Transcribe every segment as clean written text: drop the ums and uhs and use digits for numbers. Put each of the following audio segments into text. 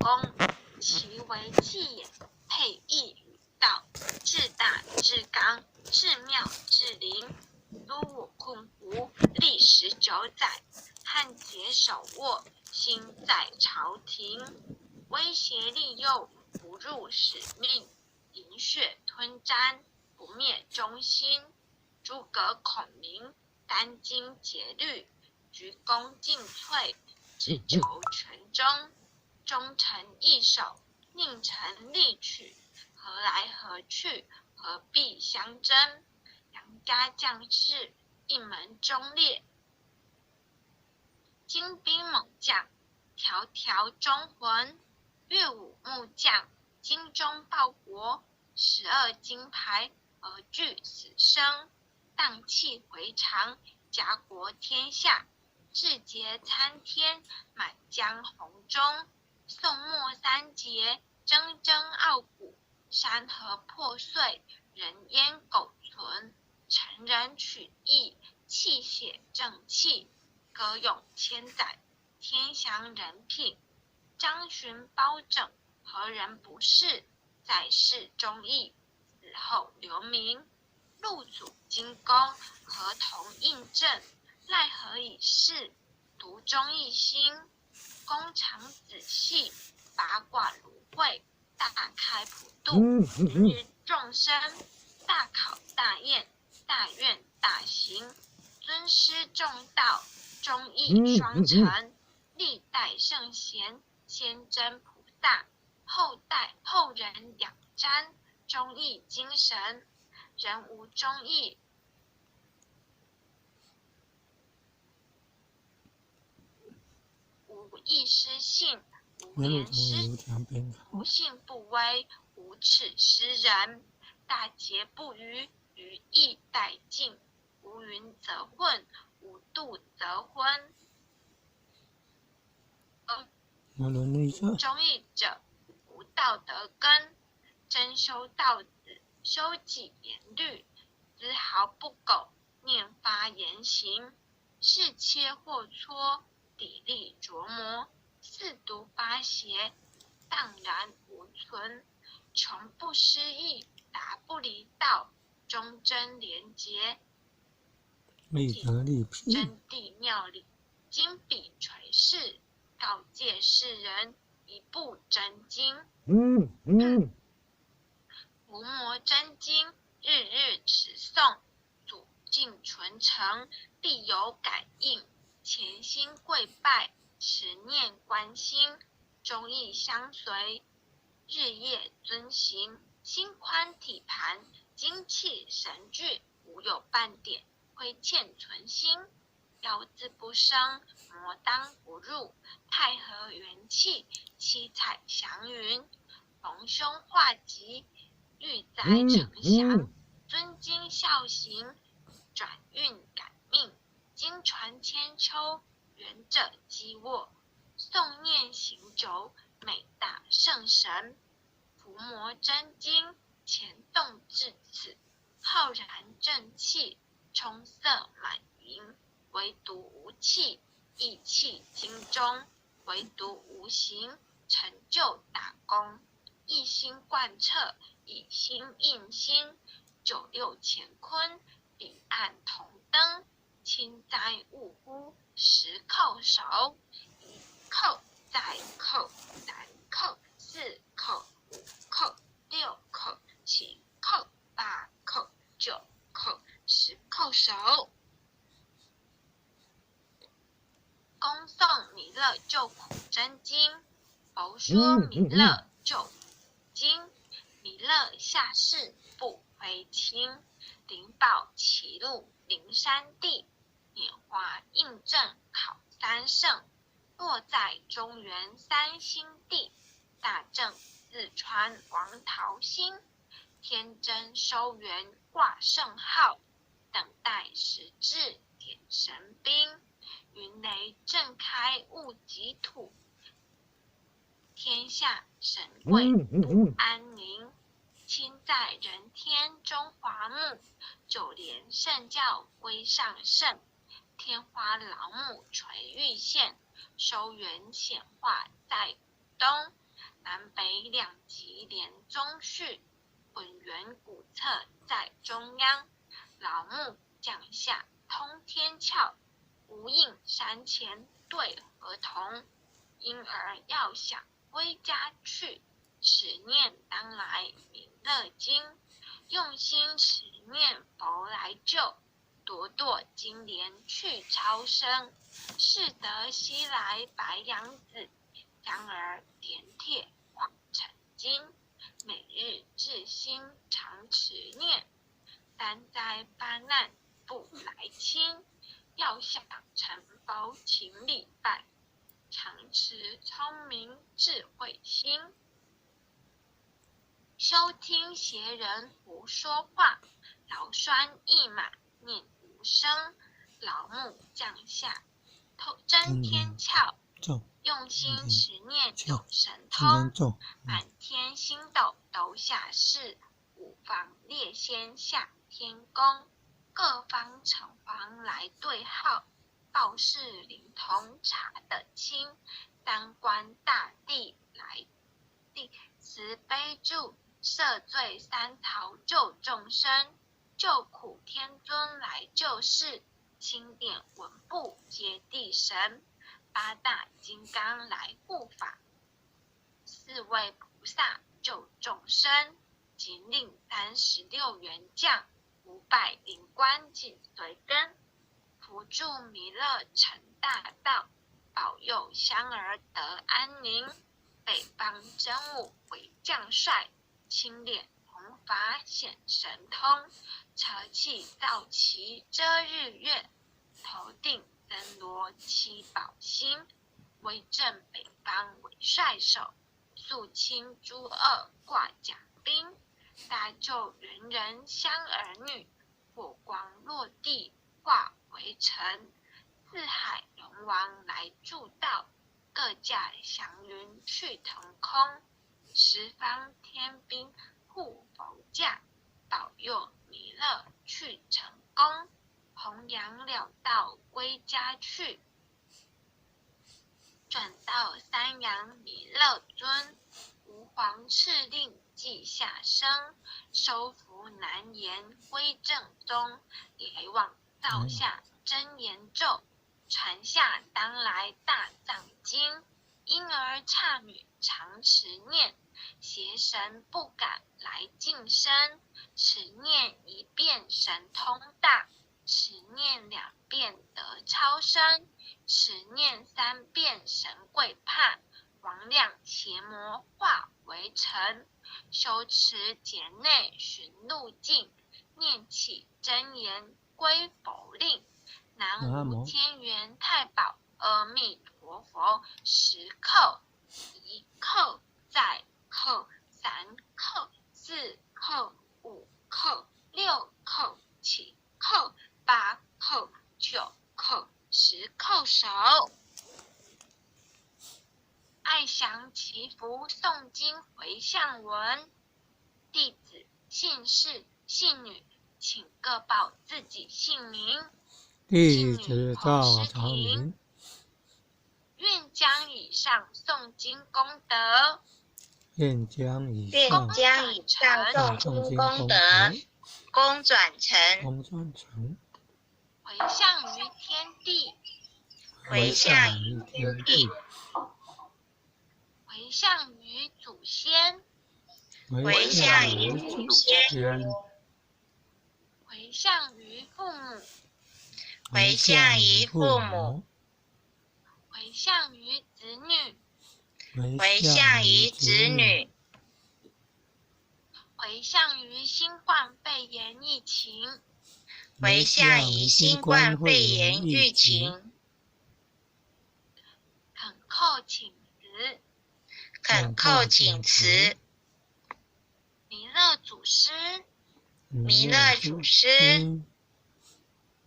功，其为气也。配义与道，至大至刚，至妙至灵。如我困胡，历19载，汉节手握，心在朝廷。威胁利诱，不入使命，饮血吞毡，不灭忠心。诸葛孔明，殚精竭虑，鞠躬尽瘁，只求全忠。忠臣易守，佞臣力取。何来何去，何必相争？杨家将士，一门忠烈。精兵猛将，条条忠魂。岳武木匠，精忠报国。12金牌，而惧死生。荡气回肠，家国天下。志节参天，满江红中。宋末3杰，铮铮傲骨。山河破碎，人烟苟存。成人取义，泣血正气。歌咏千载，天祥人品。张巡包拯，何人不是？在世忠义，死后留名。入主金宫，合同印证。奈何已逝，独忠一心。工长子细，八卦芦荟。大开普渡，明日众生。大考大验，大愿大行。尊师重道，忠义双成。历代圣贤，先真菩萨。后人仰瞻，忠义精神。人无忠义，无义失信，无廉失不信不威，无耻失人。大节不渝，于义殆尽。无云则混，无度则昏。忠义者，无道德根。真修道子，修己严律，丝毫不苟，念发言行。是切或挫，砥砺琢磨。四毒八邪，荡然无存。穷不失义，达不离道。忠贞廉洁，真谛妙理，金笔垂世。告诫世人，一部真经。伏魔真经，日日持诵。祖敬纯诚，必有感应。潜心跪拜，持念观心。忠义相随，日夜遵行。心宽体盘，精气神聚，无有半点亏欠存心。妖字不生，魔当不入。太和元气，七彩祥云。逢凶化吉，遇灾成祥。尊经孝行，转运感命。经传千秋，圆者积握。诵念行咒，美大圣神。伏魔真经，前动至此。浩然正气，充塞满盈。唯独无气，意气精忠。唯独无形，成就大功。一心贯彻，以心印心。96乾坤，彼岸同登。轻哉勿呼，十叩首。一叩再叩，三叩四叩五叩六叩七叩八叩9叩10叩首。恭诵弥勒救苦真经，佛说弥勒救苦经。弥勒下世不回青，灵宝齐入灵山地。拈花印证考三圣，落在中原三星地。大正四川王桃心，天真收元挂圣号。等待时至点神兵，云雷震开物极土。天下神贵独安宁，亲在人天中华木。九连圣教归上圣，天花老母垂玉线。收元显化在东，南北两极连中序，浑圆古侧在中央。老木降下通天桥，无影山前对河童。因而要想归家去，持念当来弥勒经。用心持念佛来救，朵朵金莲去超生。是得西来白杨子，香儿点铁化成金。每日至心常持念，担灾发难不来侵。要想成佛请礼拜，常持聪明智慧心。休听邪人胡说话，劳酸一马念无声。老木降下真天窍，用心持念有神通。满天星斗都下世，五方列仙下天宫。各方城隍来对号，报事灵通查得清。三官大帝来地慈悲助，赦罪三逃救众生。救苦天尊来救世，钦点文部接地神。八大金刚来护法，四位菩萨救众生。仅领36员将，500灵官紧随跟。扶助弥勒成大道，保佑香儿得安宁。北方真武为将帅，青脸红发显神通。车气造旗遮日月，头顶灯罗七宝星。威震北方为帅首，肃清诸恶挂甲兵。大救人人香儿女，火光落地化为尘。四海龙王来助道，各驾祥云去腾空。十方天兵护佛驾，保佑弥勒去成功。弘扬了道归家去，转到三阳弥勒尊。吾皇敕令记下生，收服南延归正宗。来往造下真言咒，传下当来大藏经。婴儿刹女常持念，邪神不敢来近身。持念一遍神通大，持念2遍得超生。持念3遍神鬼怕，魍魉邪魔化为尘。修持劫内寻路径，念起真言归佛令。南无天元太保阿弥陀佛，10叩，1叩，再叩，3叩，4叩，5叩，6叩，7叩，8叩，9叩，10叩首。爱详祈福诵经回向文。弟子姓氏姓女，请各报自己姓名。弟子赵长明，愿将以上诵经功德，愿将以上诵经功德功转成，回向于天地，回向于祖先，回向于父母，回向于子女，回向于新冠肺炎疫情，恳叩请辞。弥勒祖师，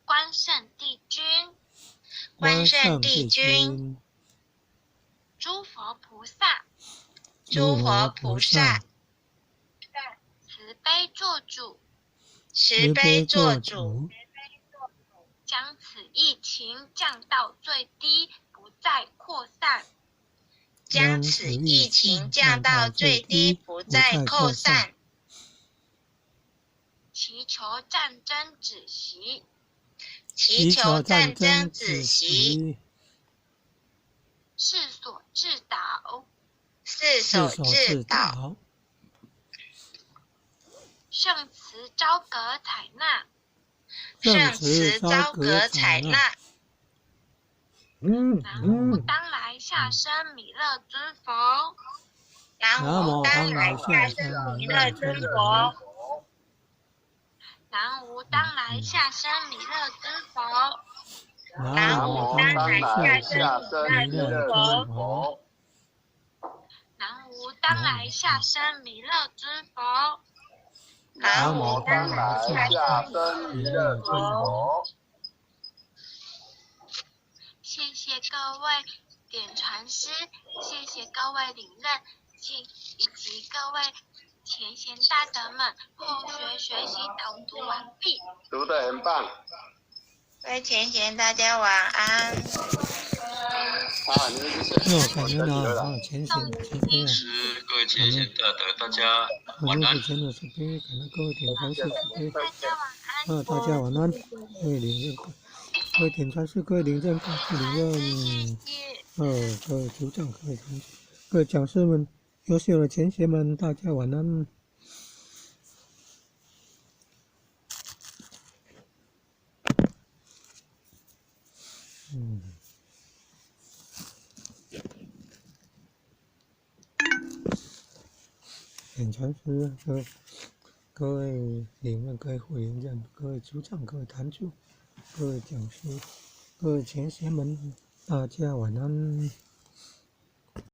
关圣帝君，诸佛菩萨，慈悲做主，将此疫情降到最低，不再扩散。将此疫情降到最低，不再扩散。祈求战争止息。祈求战争止息。世所致祷。世所致祷。圣慈昭格采纳。圣慈昭格采纳。南无当来下生弥勒尊佛。南无当来下生弥勒尊佛。南无当来下生弥勒尊佛。南无当来下生弥勒尊佛。南无当来下生弥勒尊佛。南无当来下生弥勒尊佛。谢谢各位点传师，谢谢各位领任以及各位前贤大德们，后学习导读完毕。读得很棒。各位前贤，大家晚安。你们是感恩啊！前贤，各位前贤大德，大家晚安。前的慈悲，感恩各位点传师慈悲。大家晚安。大家晚安。各位领任，各位点传师，各位领任，各位领任，各位组长，各位讲师们，优秀的前贤们，大家晚安。点传师，各位领任，各位副领任，各位组长，各位坛主，各位讲师，各位前贤们，大家晚安。